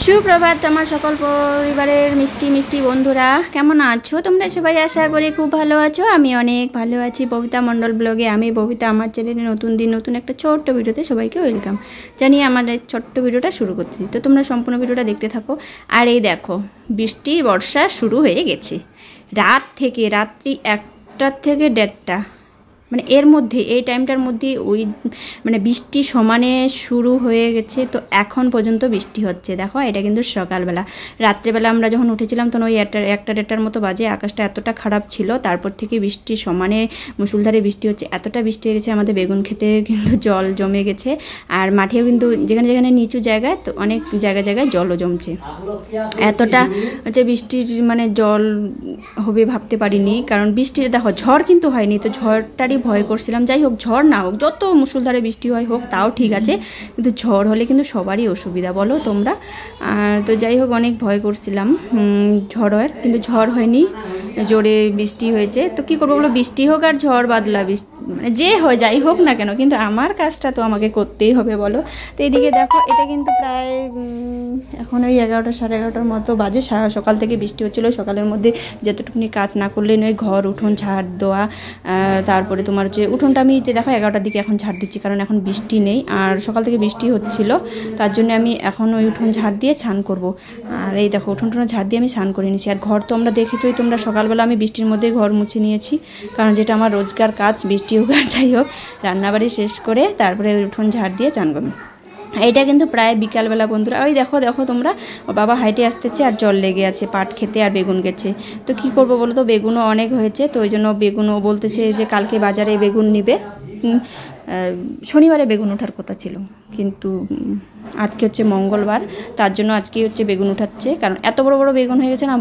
সুপ্রভাত আমার সকল পরিবারের মিষ্টি মিষ্টি বন্ধুরা, কেমন আছো তোমরা সবাই? আশা করি খুব ভালো আছো। আমি অনেক ভালো আছি। ববিতা মণ্ডল ব্লগে আমি ববিতা, আমার চ্যানেলে নতুন দিন নতুন একটা ছোট্ট ভিডিওতে সবাইকে ওয়েলকাম জানিয়ে আমাদের ছোট্ট ভিডিওটা শুরু করতে দিই। তো তোমরা সম্পূর্ণ ভিডিওটা দেখতে থাকো। আর এই দেখো, বৃষ্টি বর্ষা শুরু হয়ে গেছে রাত থেকে, রাত্রি 1টা থেকে 1:30, মানে এর মধ্যে এই টাইমটার মধ্যে ওই মানে বৃষ্টি সমানে শুরু হয়ে গেছে। তো এখন পর্যন্ত বৃষ্টি হচ্ছে। দেখো এটা কিন্তু সকালবেলা। রাত্রেবেলা আমরা যখন উঠেছিলাম তখন ওই 1টা-1:30টার মতো বাজে। আকাশটা এতটা খারাপ ছিল, তারপর থেকে বৃষ্টি সমানে মুষলধারে বৃষ্টি হচ্ছে। এতটা বৃষ্টি হয়ে গেছে আমাদের বেগুন খেতে কিন্তু জল জমে গেছে। আর মাঠেও কিন্তু যেখানে যেখানে নিচু জায়গায় তো অনেক জায়গায় জায়গায় জলও জমছে। এতটা হচ্ছে বৃষ্টির মানে জল হবে ভাবতে পারিনি, কারণ বৃষ্টির দেখো ঝড় কিন্তু হয়নি, তো ঝড়টারই ভয় করছিলাম। যাই হোক, ঝড় না হোক, যত মুষলধারে বৃষ্টি হয় হোক তাও ঠিক আছে, কিন্তু ঝড় হলে কিন্তু সবারই অসুবিধা, বলো তোমরা। তো যাই হোক, অনেক ভয় করছিলাম ঝড় হয়, কিন্তু ঝড় হয়নি, জোরে বৃষ্টি হয়েছে। তো কী করবো বলো, বৃষ্টি হোক আর ঝড় বাদলা বৃষ্টি মানে যে হয় যাই হোক না কেন, কিন্তু আমার কাজটা তো আমাকে করতেই হবে, বলো। তো এইদিকে দেখো, এটা কিন্তু প্রায় এখন ওই 11টা-11:30টার মতো বাজে। সকাল থেকে বৃষ্টি হচ্ছিলো। সকালের মধ্যে যতটুকুনি কাজ না করলে নয়, ঘর উঠোন ঝাড় দেওয়া, তারপরে তোমার হচ্ছে উঠোনটা আমি দেখো 11টার দিকে এখন ঝাড় দিচ্ছি, কারণ এখন বৃষ্টি নেই। আর সকাল থেকে বৃষ্টি হচ্ছিল, তার জন্য আমি এখন ওই উঠোন ঝাড় দিয়ে স্নান করব। আর এই দেখো, উঠোন ঝাড় দিয়ে আমি স্নান করে নিয়েছি। আর ঘর তো আমরা দেখেছোই তোমরা, সকালবেলা আমি বৃষ্টির মধ্যেই ঘর মুছে নিয়েছি, কারণ যেটা আমার রোজকার কাজ, বৃষ্টি হোক আর যাই হোক, রান্নাবাড়ি শেষ করে তারপরে উঠোন ঝাড় দিয়ে স্নান করব। এইটা কিন্তু প্রায় বিকালবেলা বন্ধুরা। ওই দেখো দেখো তোমরা, বাবা হাইটে আসতেছে আর জল লেগে আছে পাট খেতে, আর বেগুন গেছে। তো কি করব বলো তো, বেগুনও অনেক হয়েছে, তো ওই জন্য বেগুনও বলতেছে যে কালকে বাজারে বেগুন নিবে। শনিবারে বেগুন ওঠার কথা ছিল, কিন্তু আজকে হচ্ছে মঙ্গলবার, তার জন্য আজকেই হচ্ছে বেগুন উঠাচ্ছে। কারণ এত বড় বড় বেগুন হয়ে গেছে না।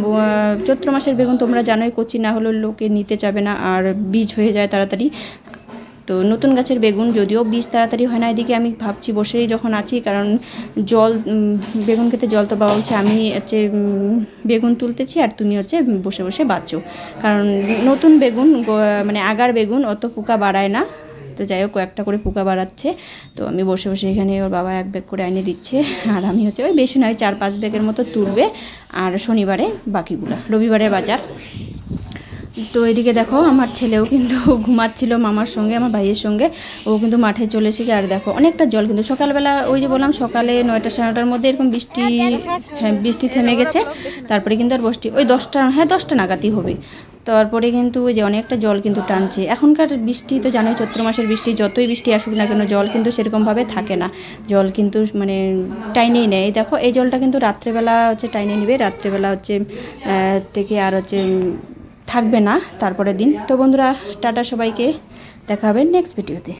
চৈত্র মাসের বেগুন তোমরা জানোই, কচি না হলেও লোকে নিতে যাবে না, আর বীজ হয়ে যায় তাড়াতাড়ি। তো নতুন গাছের বেগুন, যদিও বীজ তাড়াতাড়ি হয় না। এদিকে আমি ভাবছি বসেই যখন আছি, কারণ জল বেগুন খেতে জল তো বাবা হচ্ছে, আমি হচ্ছে বেগুন তুলতেছি আর তুমি হচ্ছে বসে বসে বাঁচো, কারণ নতুন বেগুন মানে আগার বেগুন অত পোকা বাড়ায় না। তো যাই হোক, কয়েকটা করে পোকা বাড়াচ্ছে। তো আমি বসে বসে এখানে, ওর বাবা 1 ব্যাগ করে এনে দিচ্ছে, আর আমি হচ্ছে ওই বেশি নয় 4-5 ব্যাগের মতো তুলবে, আর শনিবারে বাকিগুলো, রবিবারের বাজার। তো এদিকে দেখো, আমার ছেলেও কিন্তু ঘুমাচ্ছিল মামার সঙ্গে, আমার ভাইয়ের সঙ্গে, ও কিন্তু মাঠে চলে এসেছে। আর দেখো অনেকটা জল কিন্তু সকালবেলা, ওই যে বললাম সকালে 9টা-9:30টার মধ্যে এরকম বৃষ্টি, হ্যাঁ বৃষ্টি থেমে গেছে। তারপরে কিন্তু আর বৃষ্টি ওই 10টা নাগাদই হবে। তারপরে কিন্তু ওই যে অনেকটা জল কিন্তু টানছে। এখনকার বৃষ্টি তো জানোই, চৈত্র মাসের বৃষ্টি, যতই বৃষ্টি আসুক না কেন জল কিন্তু সেরকমভাবে থাকে না। জল কিন্তু মানে টাইনেই নেয়। দেখো এই জলটা কিন্তু রাত্রেবেলা হচ্ছে টাইনে নেবে, রাত্রেবেলা হচ্ছে থেকে আর হচ্ছে থাকবে না তারপরের দিন। তো বন্ধুরা টাটা, সবাইকে দেখা হবে নেক্সট ভিডিওতে।